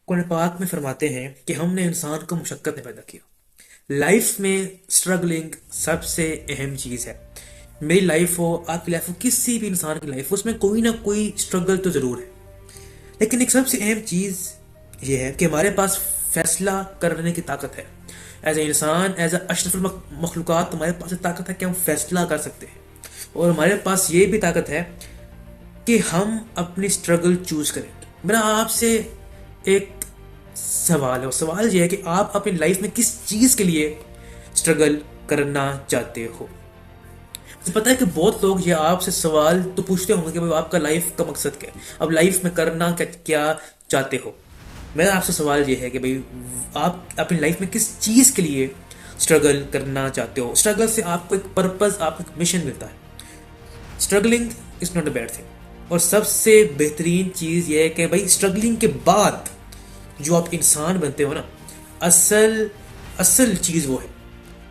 कुरान पाक में फरमाते हैं कि हमने इंसान को मुशक्कत में पैदा किया। लाइफ में स्ट्रगलिंग सबसे अहम चीज़ है। मेरी लाइफ हो, आपकी लाइफ हो, किसी भी इंसान की लाइफ हो, उसमें कोई ना कोई स्ट्रगल तो ज़रूर है। लेकिन एक सबसे अहम चीज़ ये है कि हमारे पास फैसला करने की ताकत है। एज ए इंसान, एज अशरफुल मखलूक़ात, हमारे पास ये ताकत है कि हम फैसला कर सकते हैं। और हमारे पास ये भी ताकत है कि हम अपनी स्ट्रगल चूज करेंगे। मेरा आपसे एक सवाल है, और सवाल ये है कि आप अपनी लाइफ में किस चीज़ के लिए स्ट्रगल करना चाहते हो। मुझे पता है कि बहुत लोग ये आपसे सवाल तो पूछते होंगे कि भाई आपका लाइफ का मकसद क्या है, अब लाइफ में करना क्या चाहते हो। मेरा आपसे सवाल ये है कि भाई आप अपनी लाइफ में किस चीज़ के लिए स्ट्रगल करना चाहते हो। स्ट्रगल से आपको एक पर्पस, आपको एक मिशन मिलता है। Struggling is not a bad thing. और सबसे बेहतरीन चीज़ यह है कि भाई स्ट्रगलिंग के बाद जो आप इंसान बनते हो ना, असल असल चीज़ वो है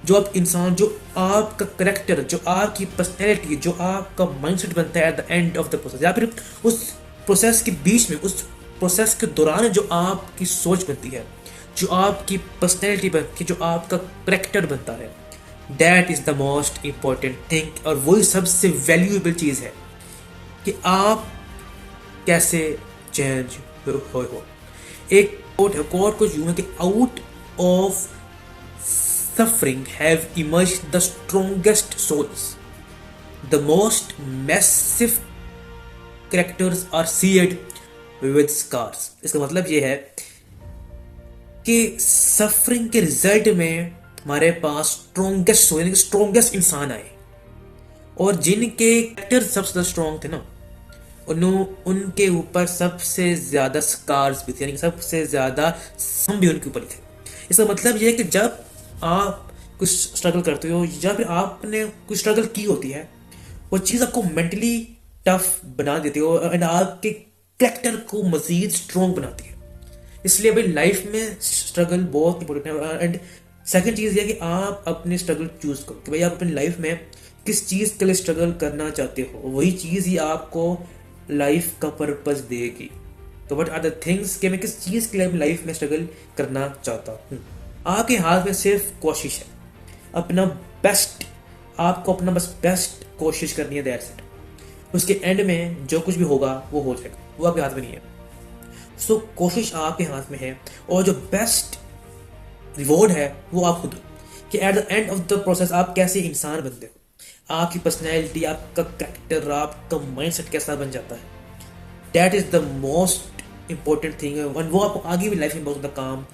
जो आप इंसान, जो आपका करेक्टर, जो आपकी पर्सनैलिटी, जो आपका माइंडसेट बनता है at the end of the process, या फिर उस प्रोसेस के बीच में, उस प्रोसेस के दौरान जो आपकी सोच बनती है, जो आपकी पर्सनैलिटी बनती है, जो आपका करेक्टर बनता है, that is the most important thing. और वही सबसे वैल्यूएबल चीज़ है कि आप कैसे चेंज हो। एक कोट है, कोट कुछ यूं है कि out of suffering have emerged the strongest souls, the most massive characters are seared with scars. इसका मतलब ये है कि सफरिंग के रिजल्ट में हमारे पास स्ट्रोंगेस्ट सोल, यानी स्ट्रोंगेस्ट इंसान आए। और जिनके कैरेक्टर सबसे ज्यादा स्ट्रॉन्ग थे ना, उनके ऊपर सबसे ज्यादा स्कार्स भी थे, यानी सबसे ज्यादा सम भी उनके ऊपर थे। इसका मतलब यह है कि जब आप कुछ स्ट्रगल करते हो, या फिर आपने कुछ स्ट्रगल की होती है, वो चीज़ आपको मेंटली टफ बना देती है एंड आपके कैरेक्टर को मजीद स्ट्रॉन्ग बनाती है। इसलिए भाई लाइफ में स्ट्रगल बहुत इंपॉर्टेंट है। एंड सेकंड चीज़ ये कि आप अपने स्ट्रगल चूज करो कि भाई आप अपनी लाइफ में किस चीज़ के लिए स्ट्रगल करना चाहते हो। वही चीज़ ही आपको लाइफ का पर्पस देगी। तो व्हाट आर द थिंग्स कि मैं किस चीज़ के लिए अपनी लाइफ में स्ट्रगल करना चाहता हूँ। आपके हाथ में सिर्फ कोशिश है, अपना बेस्ट, आपको अपना बस बेस्ट कोशिश करनी है, दैट्स इट। उसके एंड में जो कुछ भी होगा वो हो जाएगा, वो आपके हाथ में नहीं है। सो कोशिश आपके हाथ में है, और जो बेस्ट रिवॉर्ड है वो आप खुद कि at the end of the process आप कैसे इंसान बनते हो, आपकी पर्सनैलिटी, आपका कैरेक्टर, आपका माइंडसेट कैसा बन जाता है। That is the most important thing, वो आपको आगे भी लाइफ में बहुत ज़्यादा काम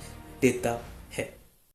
देता